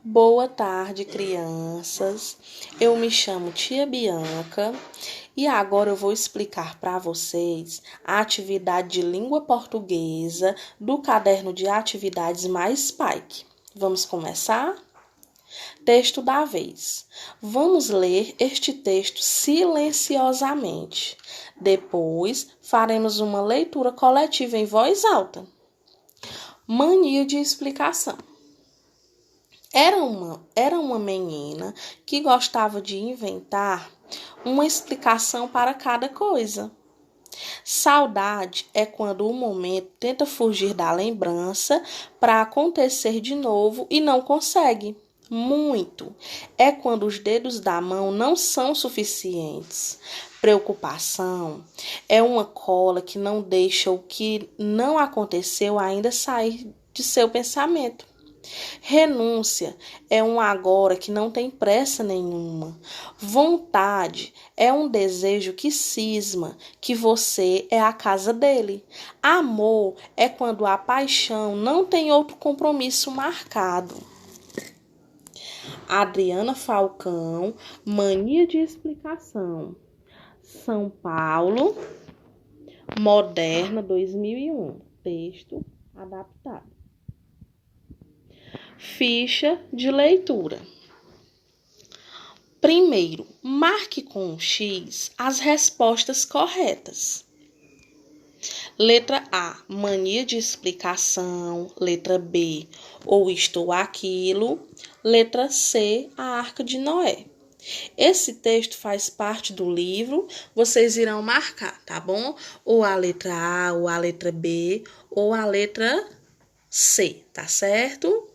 Boa tarde, crianças. Eu me chamo Tia Bianca e agora eu vou explicar para vocês a atividade de língua portuguesa do caderno de atividades mais Spike. Vamos começar? Texto da vez. Vamos ler este texto silenciosamente. Depois, faremos uma leitura coletiva em voz alta. Mania de explicação. Era uma menina que gostava de inventar uma explicação para cada coisa. Saudade é quando o momento tenta fugir da lembrança para acontecer de novo e não consegue. Muito é quando os dedos da mão não são suficientes. Preocupação é uma cola que não deixa o que não aconteceu ainda sair de seu pensamento. Renúncia é um agora que não tem pressa nenhuma. Vontade é um desejo que cisma, que você é a casa dele. Amor é quando a paixão não tem outro compromisso marcado. Adriana Falcão, Mania de Explicação. São Paulo, Moderna 2001. Texto adaptado. Ficha de leitura. Primeiro, marque com um X as respostas corretas. Letra A, mania de explicação. Letra B, ou isto ou aquilo. Letra C, a Arca de Noé. Esse texto faz parte do livro, vocês irão marcar, tá bom? Ou a letra A, ou a letra B, ou a letra C, tá certo?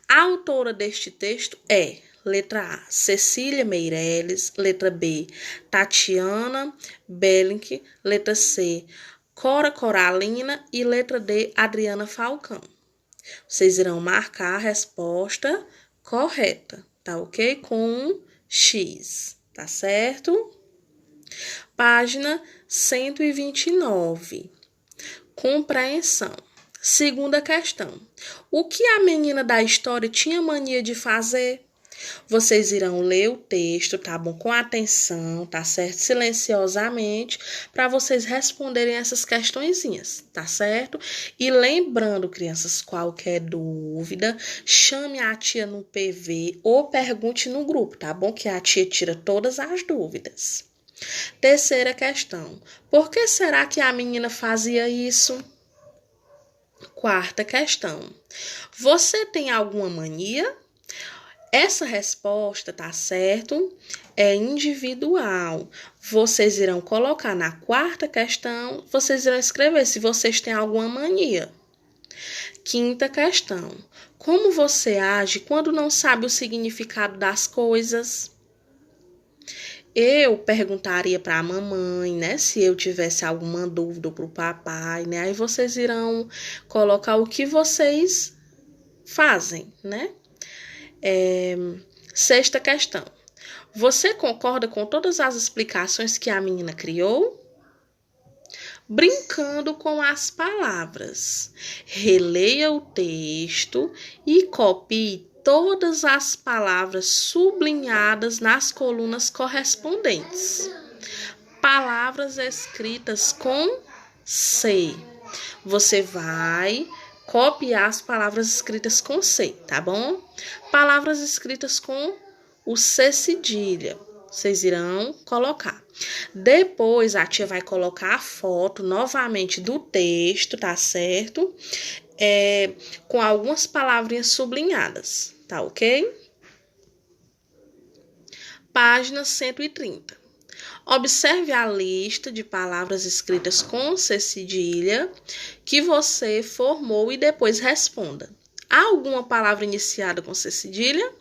A autora deste texto é letra A, Cecília Meirelles, letra B, Tatiana Belink, letra C, Cora Coralina e letra D, Adriana Falcão. Vocês irão marcar a resposta correta, tá ok? Com um X, tá certo? Página 129. Compreensão. Segunda questão. O que a menina da história tinha mania de fazer? Vocês irão ler o texto, tá bom? Com atenção, tá certo? Silenciosamente, para vocês responderem essas questõezinhas, tá certo? E lembrando, crianças, qualquer dúvida, chame a tia no PV ou pergunte no grupo, tá bom? Que a tia tira todas as dúvidas. Terceira questão. Por que será que a menina fazia isso? Quarta questão. Você tem alguma mania? Essa resposta, tá certo? É individual. Vocês irão colocar na quarta questão, vocês irão escrever se vocês têm alguma mania. Quinta questão. Como você age quando não sabe o significado das coisas? Eu perguntaria para a mamãe, né, se eu tivesse alguma dúvida, ou para o papai, né, aí vocês irão colocar o que vocês fazem, né? Sexta questão. Você concorda com todas as explicações que a menina criou? Brincando com as palavras. Releia o texto e copie todas as palavras sublinhadas nas colunas correspondentes. Palavras escritas com C. Você vai copiar as palavras escritas com C, tá bom? Palavras escritas com o C cedilha. Vocês irão colocar. Depois, a tia vai colocar a foto novamente do texto, tá certo? Com algumas palavrinhas sublinhadas, tá ok? Página 130. Observe a lista de palavras escritas com C cedilha que você formou e depois responda. Há alguma palavra iniciada com C cedilha?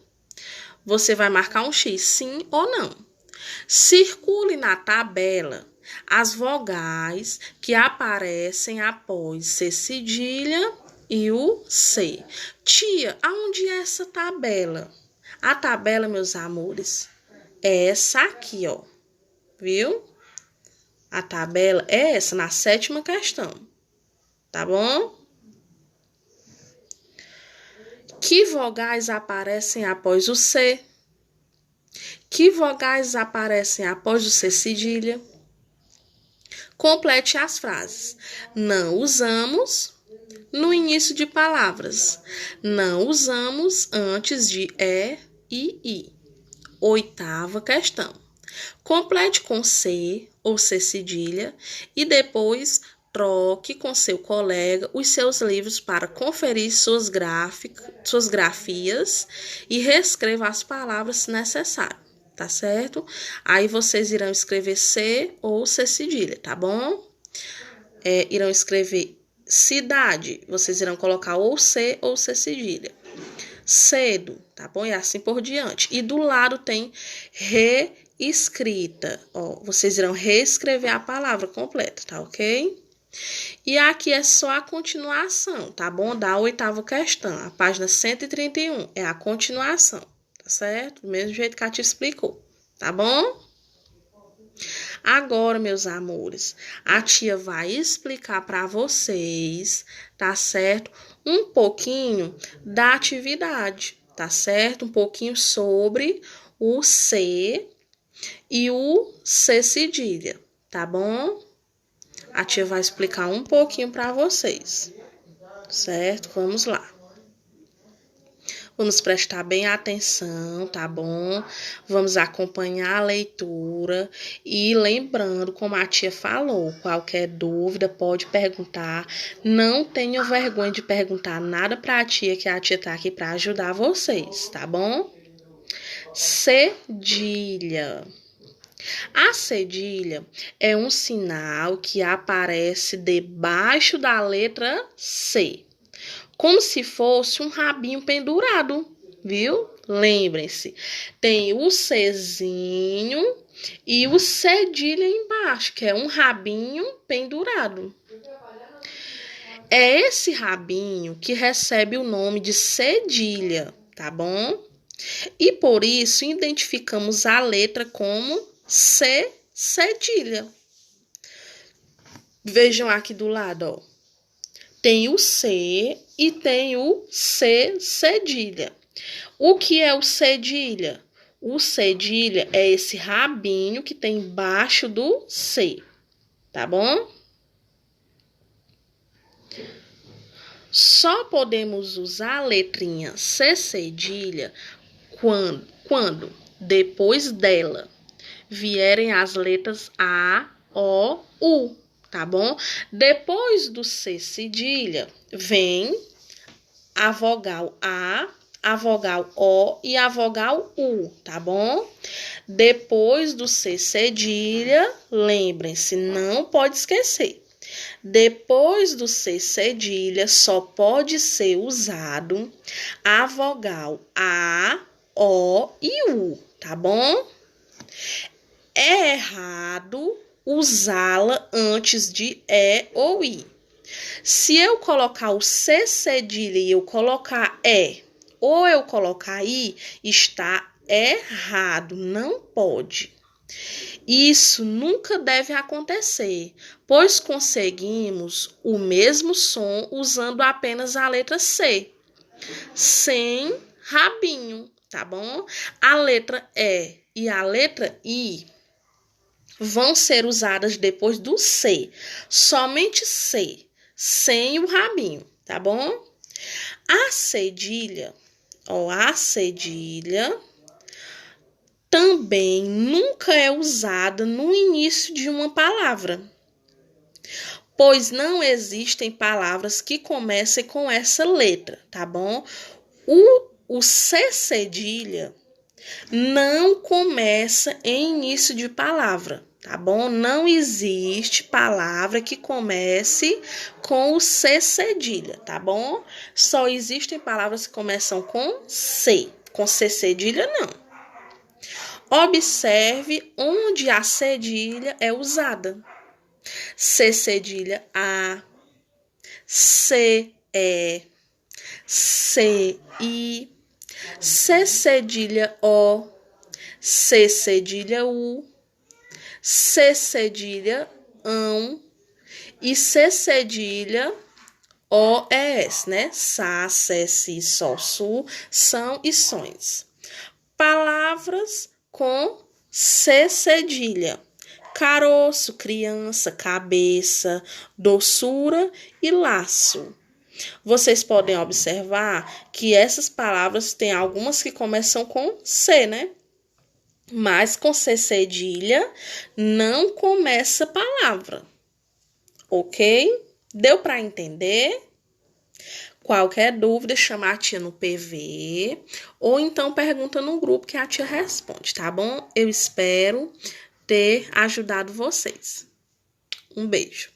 Você vai marcar um X, sim ou não. Circule na tabela as vogais que aparecem após C cedilha e o C. Tia, aonde é essa tabela? A tabela, meus amores, é essa aqui, ó. Viu? A tabela é essa, na sétima questão. Tá bom? Que vogais aparecem após o C? Que vogais aparecem após o C cedilha? Complete as frases. Não usamos no início de palavras. Não usamos antes de E e I. Oitava questão. Complete com C ou C cedilha e depois troque com seu colega os seus livros para conferir suas grafias e reescreva as palavras se necessário, tá certo? Aí vocês irão escrever C ou C cedilha, tá bom? Irão escrever cidade, vocês irão colocar ou C ou C cedilha. Cedo, tá bom? E assim por diante. E do lado tem reescrita, ó, vocês irão reescrever a palavra completa, tá ok? E aqui é só a continuação, tá bom? Da oitava questão, a página 131, é a continuação, tá certo? Do mesmo jeito que a tia explicou, tá bom? Agora, meus amores, a tia vai explicar para vocês, tá certo? Um pouquinho da atividade, tá certo? Um pouquinho sobre o C e o C cedilha, tá bom? A tia vai explicar um pouquinho para vocês, certo? Vamos lá. Vamos prestar bem atenção, tá bom? Vamos acompanhar a leitura e lembrando, como a tia falou, qualquer dúvida pode perguntar. Não tenham vergonha de perguntar nada para a tia, que a tia tá aqui para ajudar vocês, tá bom? Cedilha. A cedilha é um sinal que aparece debaixo da letra C, como se fosse um rabinho pendurado, viu? Lembrem-se, tem o Czinho e o cedilha embaixo, que é um rabinho pendurado. É esse rabinho que recebe o nome de cedilha, tá bom? E por isso identificamos a letra como C cedilha. Vejam aqui do lado, ó. Tem o C e tem o C cedilha. O que é o cedilha? O cedilha é esse rabinho que tem embaixo do C, tá bom? Só podemos usar a letrinha C cedilha quando depois dela vierem as letras A, O, U, tá bom? Depois do C cedilha, vem a vogal A vogal O e a vogal U, tá bom? Depois do C cedilha, lembrem-se, não pode esquecer. Depois do C cedilha, só pode ser usado a vogal A, O e U, tá bom? É errado usá-la antes de E ou I. Se eu colocar o C cedilha e eu colocar E, ou eu colocar I, está errado, não pode. Isso nunca deve acontecer, pois conseguimos o mesmo som usando apenas a letra C, sem rabinho, tá bom? A letra E e a letra I vão ser usadas depois do C, somente C, sem o rabinho, tá bom? A cedilha, também nunca é usada no início de uma palavra, pois não existem palavras que comecem com essa letra, tá bom? O C cedilha não começa em início de palavra, tá bom? Não existe palavra que comece com o C cedilha, tá bom? Só existem palavras que começam com C cedilha não. Observe onde a cedilha é usada. C cedilha A, C E, C I, C cedilha O, C cedilha U, C cedilha ão e C cedilha OES, né? Sá, sé, si, sol, su, são e sões. Palavras com C cedilha. Caroço, criança, cabeça, doçura e laço. Vocês podem observar que essas palavras têm algumas que começam com C, né? Mas com C cedilha não começa a palavra. Ok? Deu para entender? Qualquer dúvida, chama a tia no PV ou então pergunta no grupo que a tia responde, tá bom? Eu espero ter ajudado vocês. Um beijo.